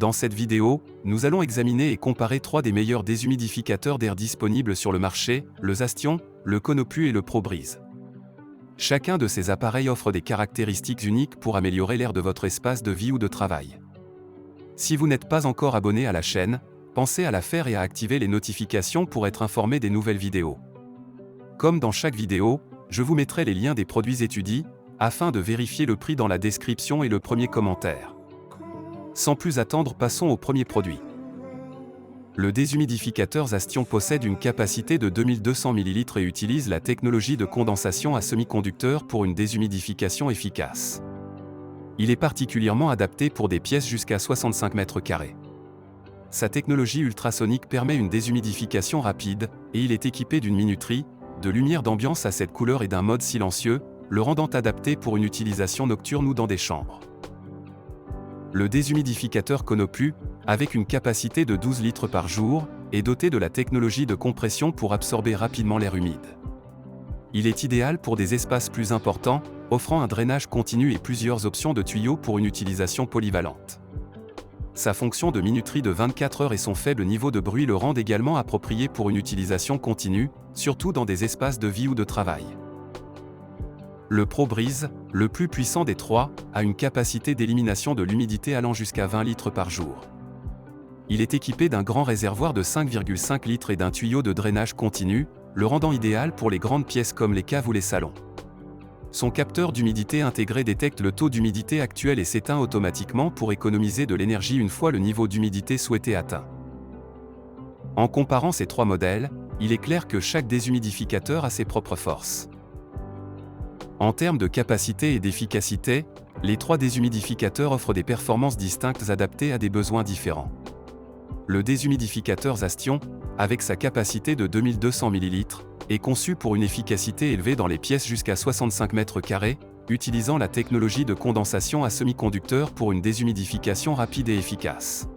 Dans cette vidéo, nous allons examiner et comparer 3 des meilleurs déshumidificateurs d'air disponibles sur le marché, le Zastion, le Konopu et le ProBreeze. Chacun de ces appareils offre des caractéristiques uniques pour améliorer l'air de votre espace de vie ou de travail. Si vous n'êtes pas encore abonné à la chaîne, pensez à la faire et à activer les notifications pour être informé des nouvelles vidéos. Comme dans chaque vidéo, je vous mettrai les liens des produits étudiés, afin de vérifier le prix dans la description et le premier commentaire. Sans plus attendre, passons au premier produit. Le déshumidificateur Zastion possède une capacité de 2200 ml et utilise la technologie de condensation à semi-conducteur pour une déshumidification efficace. Il est particulièrement adapté pour des pièces jusqu'à 65 m². Sa technologie ultrasonique permet une déshumidification rapide, et il est équipé d'une minuterie, de lumière d'ambiance à cette couleur et d'un mode silencieux, le rendant adapté pour une utilisation nocturne ou dans des chambres. Le déshumidificateur Konopu, avec une capacité de 12 litres par jour, est doté de la technologie de compression pour absorber rapidement l'air humide. Il est idéal pour des espaces plus importants, offrant un drainage continu et plusieurs options de tuyaux pour une utilisation polyvalente. Sa fonction de minuterie de 24 heures et son faible niveau de bruit le rendent également approprié pour une utilisation continue, surtout dans des espaces de vie ou de travail. Le ProBreeze, le plus puissant des trois, a une capacité d'élimination de l'humidité allant jusqu'à 20 litres par jour. Il est équipé d'un grand réservoir de 5,5 litres et d'un tuyau de drainage continu, le rendant idéal pour les grandes pièces comme les caves ou les salons. Son capteur d'humidité intégré détecte le taux d'humidité actuel et s'éteint automatiquement pour économiser de l'énergie une fois le niveau d'humidité souhaité atteint. En comparant ces trois modèles, il est clair que chaque déshumidificateur a ses propres forces. En termes de capacité et d'efficacité, les trois déshumidificateurs offrent des performances distinctes adaptées à des besoins différents. Le déshumidificateur Zastion, avec sa capacité de 2200 ml, est conçu pour une efficacité élevée dans les pièces jusqu'à 65 m², utilisant la technologie de condensation à semi-conducteur pour une déshumidification rapide et efficace.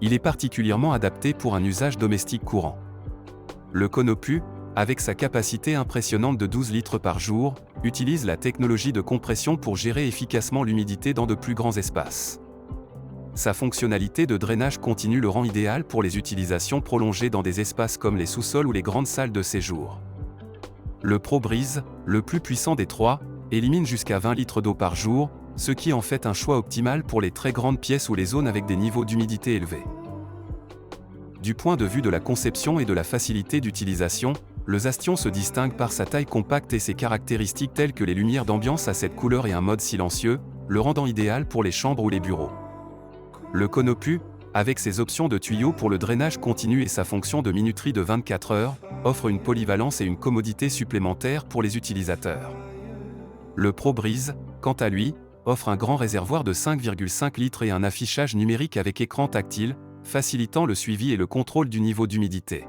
Il est particulièrement adapté pour un usage domestique courant. Le Konopu, avec sa capacité impressionnante de 12 litres par jour, utilise la technologie de compression pour gérer efficacement l'humidité dans de plus grands espaces. Sa fonctionnalité de drainage continu le rend idéal pour les utilisations prolongées dans des espaces comme les sous-sols ou les grandes salles de séjour. Le ProBreeze, le plus puissant des trois, élimine jusqu'à 20 litres d'eau par jour, ce qui en fait un choix optimal pour les très grandes pièces ou les zones avec des niveaux d'humidité élevés. Du point de vue de la conception et de la facilité d'utilisation, le Zastion se distingue par sa taille compacte et ses caractéristiques telles que les lumières d'ambiance à cette couleur et un mode silencieux, le rendant idéal pour les chambres ou les bureaux. Le Konopu, avec ses options de tuyaux pour le drainage continu et sa fonction de minuterie de 24 heures, offre une polyvalence et une commodité supplémentaires pour les utilisateurs. Le ProBreeze, quant à lui, offre un grand réservoir de 5,5 litres et un affichage numérique avec écran tactile, facilitant le suivi et le contrôle du niveau d'humidité.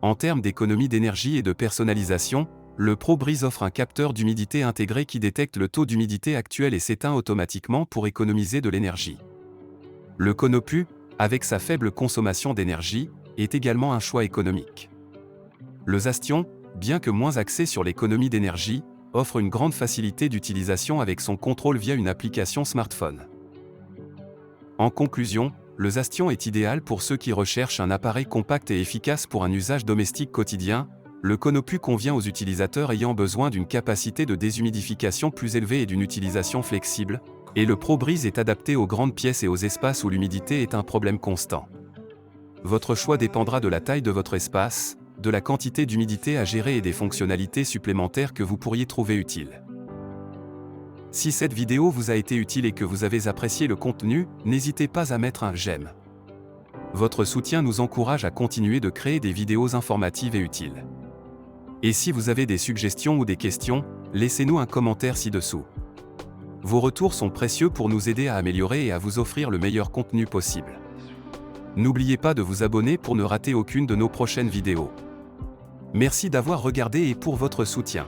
En termes d'économie d'énergie et de personnalisation, le ProBreeze offre un capteur d'humidité intégré qui détecte le taux d'humidité actuel et s'éteint automatiquement pour économiser de l'énergie. Le Konopu, avec sa faible consommation d'énergie, est également un choix économique. Le Zastion, bien que moins axé sur l'économie d'énergie, offre une grande facilité d'utilisation avec son contrôle via une application smartphone. En conclusion, le Zastion est idéal pour ceux qui recherchent un appareil compact et efficace pour un usage domestique quotidien. Le Konopu convient aux utilisateurs ayant besoin d'une capacité de déshumidification plus élevée et d'une utilisation flexible, et le ProBreeze est adapté aux grandes pièces et aux espaces où l'humidité est un problème constant. Votre choix dépendra de la taille de votre espace, de la quantité d'humidité à gérer et des fonctionnalités supplémentaires que vous pourriez trouver utiles. Si cette vidéo vous a été utile et que vous avez apprécié le contenu, n'hésitez pas à mettre un j'aime. Votre soutien nous encourage à continuer de créer des vidéos informatives et utiles. Et si vous avez des suggestions ou des questions, laissez-nous un commentaire ci-dessous. Vos retours sont précieux pour nous aider à améliorer et à vous offrir le meilleur contenu possible. N'oubliez pas de vous abonner pour ne rater aucune de nos prochaines vidéos. Merci d'avoir regardé et pour votre soutien.